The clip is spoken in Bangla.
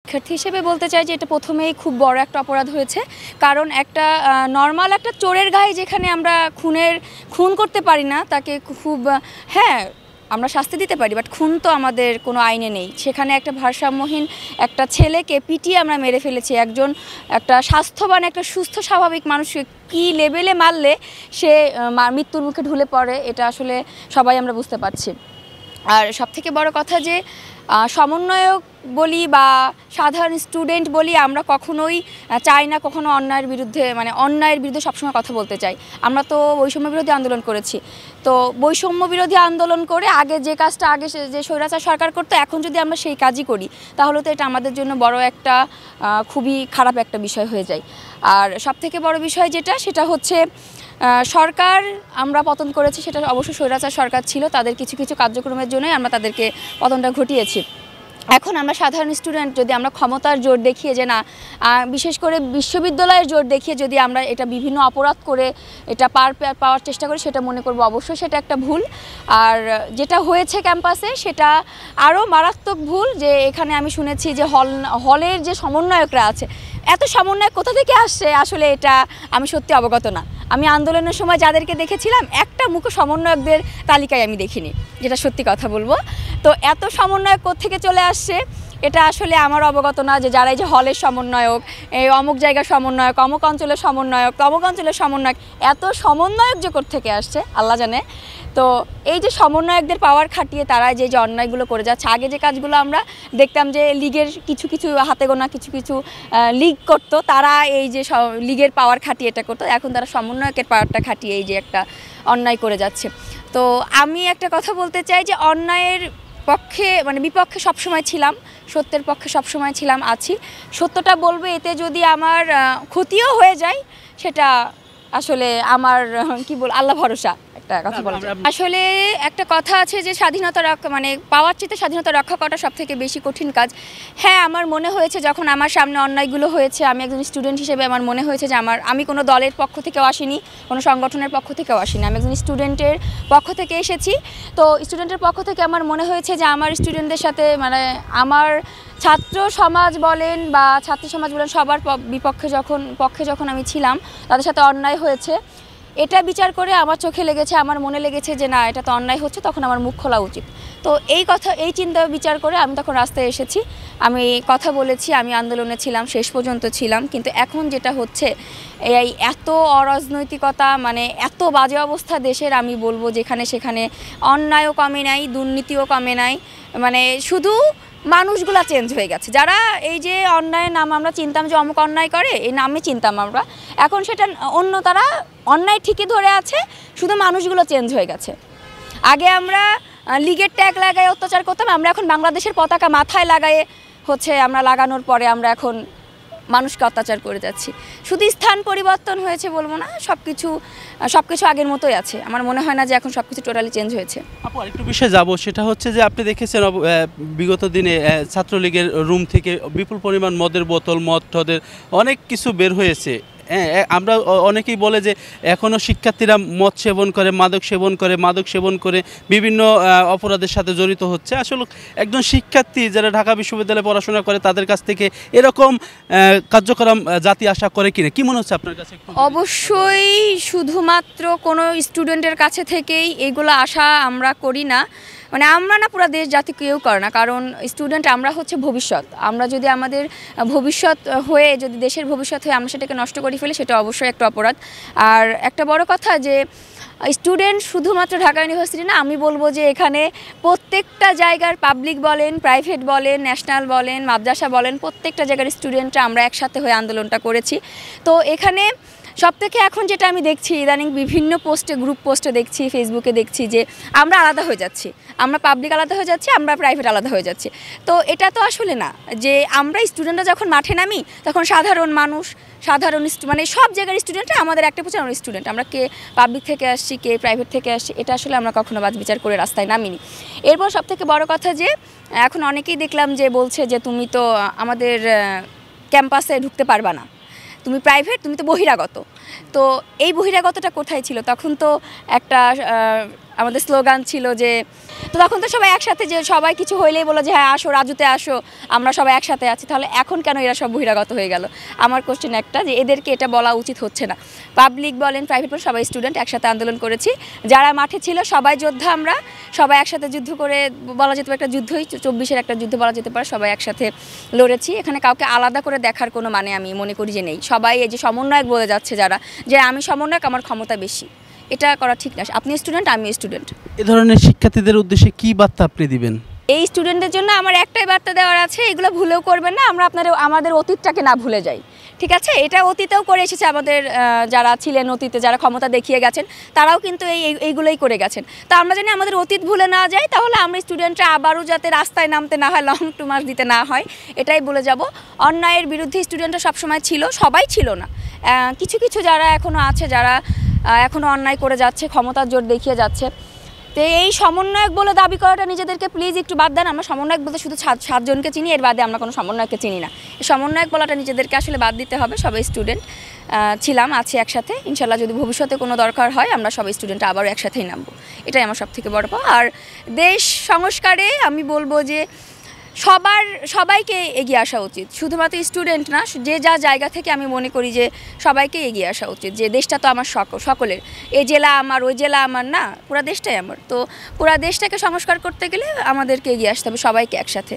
শিক্ষার্থী হিসেবে বলতে চাই যে এটা প্রথমেই খুব বড় একটা অপরাধ হয়েছে। কারণ একটা নর্মাল একটা চোরের গায়ে যেখানে আমরা খুন করতে পারি না, তাকে খুব হ্যাঁ আমরা শাস্তি দিতে পারি, বাট খুন তো আমাদের কোনো আইনে নেই। সেখানে একটা ভারসাম্যহীন একটা ছেলেকে পিটিয়ে আমরা মেরে ফেলেছি। একটা স্বাস্থ্যবান একটা সুস্থ স্বাভাবিক মানুষকে কী লেভেলে মারলে সে মৃত্যুর মুখে ঢুলে পড়ে, এটা আসলে সবাই আমরা বুঝতে পারছি। আর সবথেকে বড় কথা যে সমন্বয়ক বলি বা সাধারণ স্টুডেন্ট বলি, আমরা কখনোই চাই না কখনো অন্যায়ের বিরুদ্ধে সবসময় কথা বলতে চাই। আমরা তো বৈষম্য বিরোধী আন্দোলন করেছি, তো বৈষম্য বিরোধী আন্দোলন করে যে কাজটা আগে যে স্বৈরাচার সরকার করতো, এখন যদি আমরা সেই কাজই করি তাহলে তো এটা আমাদের জন্য বড় একটা খুবই খারাপ একটা বিষয় হয়ে যায়। আর সবথেকে বড় বিষয় সেটা হচ্ছে সরকার আমরা পতন করেছি, সেটা অবশ্য স্বৈরাচার সরকার ছিল, তাদের কিছু কিছু কার্যক্রমের জন্যই আমরা তাদেরকে পতনটা ঘটিয়েছি। এখন আমরা সাধারণ স্টুডেন্ট যদি আমরা ক্ষমতার জোর দেখিয়ে যে না, বিশেষ করে বিশ্ববিদ্যালয়ের জোর দেখিয়ে যদি আমরা এটা বিভিন্ন অপরাধ করে এটা পাওয়ার চেষ্টা করি, সেটা মনে করব অবশ্যই সেটা একটা ভুল। আর যেটা হয়েছে ক্যাম্পাসে সেটা আরও মারাত্মক ভুল। যে এখানে আমি শুনেছি যে হলের যে সমন্বয়করা আছে, এত সমন্বয় কোথা থেকে আসছে আসলে এটা আমি সত্যি অবগত না। আমি আন্দোলনের সময় যাদেরকে দেখেছিলাম, একটা মুখ সমন্বয়কদের তালিকায় আমি দেখিনি, যেটা সত্যি কথা বলবো। তো এত সমন্বয়ক কোত্থেকে চলে আসছে এটা আসলে আমার অবগত না। যে যারা এই যে হলের সমন্বয়ক, এই অমুক জায়গার সমন্বয়ক, অমুক অঞ্চলের সমন্বয়ক, তমুক অঞ্চলের সমন্বয়ক, এত সমন্বয়ক যে কোত্থেকে আসছে আল্লাহ জানে। তো এই যে সমন্বয়কদের পাওয়ার খাটিয়ে তারা যে অন্যায়গুলো করে যাচ্ছে, আগে যে কাজগুলো আমরা দেখতাম যে লীগের কিছু হাতে গোনা কিছু লীগ করতো, তারা এই যে লীগের পাওয়ার খাটিয়ে এটা করতো, এখন তারা সমন্বয়কের পাওয়ারটা খাটিয়ে এই যে একটা অন্যায় করে যাচ্ছে। তো আমি একটা কথা বলতে চাই যে অন্যায়ের পক্ষে বিপক্ষে সবসময় ছিলাম, সত্যের পক্ষে সবসময় ছিলাম, আছি। সত্যটা বলবো, এতে যদি আমার ক্ষতিও হয়ে যায় সেটা আসলে আমার আল্লাহ ভরসা। আসলে একটা কথা আছে যে স্বাধীনতা পাওয়ার চেয়ে স্বাধীনতা রক্ষা করাটা সবথেকে বেশি কঠিন কাজ। হ্যাঁ, আমার মনে হয়েছে যখন আমার সামনে অন্যায়গুলো হয়েছে, আমি একজন স্টুডেন্ট হিসেবে আমার মনে হয়েছে যে আমি কোনো দলের পক্ষ থেকেও আসিনি, কোনো সংগঠনের পক্ষ থেকেও আসিনি, আমি একজন স্টুডেন্টের পক্ষ থেকে এসেছি। তো স্টুডেন্টের পক্ষ থেকে আমার মনে হয়েছে যে আমার স্টুডেন্টদের সাথে আমার ছাত্র সমাজ বলেন বা ছাত্রী সমাজ বলেন, সবার পক্ষে যখন আমি ছিলাম, তাদের সাথে অন্যায় হয়েছে, এটা বিচার করে আমার চোখে লেগেছে, আমার মনে লেগেছে যে না, এটা তো অন্যায় হচ্ছে, তখন আমার মুখ খোলা উচিত। তো এই চিন্তা বিচার করে আমি তখন রাস্তায় এসেছি, আমি কথা বলেছি, আমি আন্দোলনে ছিলাম, শেষ পর্যন্ত ছিলাম। কিন্তু এখন যেটা হচ্ছে এই এত অরাজনৈতিকতা, এত বাজে অবস্থা দেশের, আমি বলবো যেখানে সেখানে অন্যায়ও কমে নাই, দুর্নীতিও কমে নাই, শুধু মানুষগুলা চেঞ্জ হয়ে গেছে। যারা এই যে অন্যায়ের নাম আমরা চিনতাম যে অমুক অন্যায় করে, এই নামে চিনতাম আমরা, এখন সেটা অন্য, তারা অন্যায় ঠিকই ধরে আছে, শুধু মানুষগুলো চেঞ্জ হয়ে গেছে। আগে আমরা লীগের ট্যাগ লাগায় অত্যাচার করতাম, আমরা এখন বাংলাদেশের পতাকা মাথায় লাগায়ে আমরা লাগানোর পরে আমরা এখন মানুষকে অত্যাচার করে যাচ্ছি। শুধু স্থান পরিবর্তন হয়েছে বলবো না, সবকিছু আগের মতোই আছে। আমার মনে হয় না যে এখন সবকিছু টোটালি চেঞ্জ হয়েছে। আপু, আরেকটু বিষয়ে যাবো, সেটা হচ্ছে যে আপনি দেখেছেন বিগত দিনে ছাত্রলীগের রুম থেকে বিপুল পরিমাণ মদের বোতল, মদের অনেক কিছু বের হয়েছে। আমরা অনেকেই বলে যে এখনও শিক্ষার্থীরা মদ সেবন করে, মাদক সেবন করে বিভিন্ন অপরাধের সাথে জড়িত হচ্ছে। আসলে একজন শিক্ষার্থী যারা ঢাকা বিশ্ববিদ্যালয়ে পড়াশোনা করে, তাদের কাছ থেকে এরকম কার্যক্রম জাতি আশা করে কিনা, কি মনে হচ্ছে আপনার কাছে? অবশ্যই শুধুমাত্র কোনো স্টুডেন্টের কাছে থেকেই এগুলো আশা আমরা করি না, আমরা না, পুরো দেশ জাতি কেউ করে না। কারণ স্টুডেন্ট আমরা হচ্ছে ভবিষ্যৎ। আমরা যদি আমাদের ভবিষ্যৎ হয়ে, যদি দেশের ভবিষ্যৎ হয়ে আমরা সেটাকে নষ্ট করে ফেলি, সেটা অবশ্যই একটা অপরাধ। আর একটা বড় কথা যে স্টুডেন্ট শুধুমাত্র ঢাকা ইউনিভার্সিটি না, আমি বলবো যে এখানে প্রত্যেকটা জায়গার পাবলিক বলেন, প্রাইভেট বলেন, ন্যাশনাল বলেন, মাদ্রাসা বলেন, প্রত্যেকটা জায়গার স্টুডেন্টরা আমরা একসাথে হয়ে আন্দোলনটা করেছি। তো এখানে সবথেকে এখন যেটা আমি দেখছি ইদানিং বিভিন্ন গ্রুপ পোস্টে দেখছি, ফেসবুকে দেখছি যে আমরা আলাদা হয়ে যাচ্ছি, আমরা পাবলিক আলাদা হয়ে যাচ্ছি, আমরা প্রাইভেট আলাদা হয়ে যাচ্ছি। তো এটা তো আসলে না, যে আমরা স্টুডেন্টরা যখন মাঠে নামি তখন সাধারণ মানুষ, সব জায়গার স্টুডেন্টরা আমাদের একটা পছন্দ, আমরা স্টুডেন্ট, আমরা কে পাবলিক থেকে আসছি, কে প্রাইভেট থেকে আসছি, এটা আসলে আমরা কখনো বাদ বিচার করে রাস্তায় নামিনি। এরপর সবথেকে বড় কথা যে এখন অনেকেই দেখলাম যে বলছে যে তুমি তো আমাদের ক্যাম্পাসে ঢুকতে পারবা না, তুমি প্রাইভেট, তুমি তো বহিরাগত। তো এই বহিরাগতটা কোথায় ছিল? তখন তো একটা আমাদের স্লোগান ছিল যে, তো তখন তো সবাই একসাথে, যে সবাই কিছু হইলেই বলো যে হ্যাঁ আসো রাজুতে আসো, আমরা সবাই একসাথে আছি। তাহলে এখন কেন এরা সব বহিরাগত হয়ে গেল? আমার কোশ্চেন একটা, যে এদেরকে এটা বলা উচিত হচ্ছে না। পাবলিক বলেন, প্রাইভেট বলেন, সবাই স্টুডেন্ট, একসাথে আন্দোলন করেছি। যারা মাঠে ছিল সবাই যোদ্ধা, আমরা সবাই একসাথে যুদ্ধ করে, বলা যেতে পারে একটা যুদ্ধই, 24-এর একটা যুদ্ধ বলা যেতে পারে, সবাই একসাথে লড়েছি। এখানে কাউকে আলাদা করে দেখার কোনো মানে আমি মনে করি যে নেই। সবাই এই যে সমন্বয়ক বলে যাচ্ছে যারা, যে আমি সমন্বয়ক, আমার ক্ষমতা বেশি, এটা করা ঠিক না। আপনি স্টুডেন্ট, আমিও স্টুডেন্ট। এ ধরনের শিক্ষার্থীদের উদ্দেশ্যে কি বার্তা আপনি দিবেন? এই স্টুডেন্টদের জন্য আমার একটাই বার্তা দেওয়ার আছে, এগুলো ভুলেও করবেন না। আমরা আমাদের অতীতটাকে না ভুলে যাই, ঠিক আছে? এটা অতীতেও করে এসেছে আমাদের যারা ছিলেন অতীতে, যারা ক্ষমতা দেখিয়ে গেছেন, তারাও কিন্তু এইগুলোই করে গেছেন। তা আমরা জানি আমাদের অতীত ভুলে না যাই, তাহলে আমরা স্টুডেন্টরা আবারও যাতে রাস্তায় নামতে না হয়, লং টু মার্চ দিতে না হয়, এটাই বলে যাব। অন্যায়ের বিরুদ্ধে স্টুডেন্টরা সবসময় ছিল, সবাই ছিল না, কিছু কিছু যারা এখনও আছে, যারা এখনও অন্যায় করে যাচ্ছে, ক্ষমতার জোর দেখিয়ে যাচ্ছে। তো এই সমন্বয়ক বলে দাবি করাটা নিজেদেরকে প্লিজ একটু বাদ দেন। আমরা সমন্বয়ক বলতে শুধু 7 জনকে চিনি, এর বাদে আমরা কোনো সমন্বয়ককে চিনি না। এই সমন্বয়ক বলাটা নিজেদেরকে আসলে বাদ দিতে হবে। সবাই স্টুডেন্ট ছিলাম, আছি একসাথে। ইনশাল্লাহ যদি ভবিষ্যতে কোনো দরকার হয়, আমরা সবাই স্টুডেন্ট আবারও একসাথেই নামবো, এটাই আমার সব থেকে বড় পাওয়া। আর দেশ সংস্কারে আমি বলবো যে সবাইকে এগিয়ে আসা উচিত, শুধুমাত্র স্টুডেন্ট না, যে যা জায়গা থেকে আমি মনে করি যে সবাইকে এগিয়ে আসা উচিত। যে দেশটা তো আমার সকলের, এই জেলা আমার, ওই জেলা আমার না, পুরা দেশটাই আমার। তো পুরা দেশটাকে সংস্কার করতে গেলে আমাদেরকে এগিয়ে আসতে হবে সবাইকে একসাথে।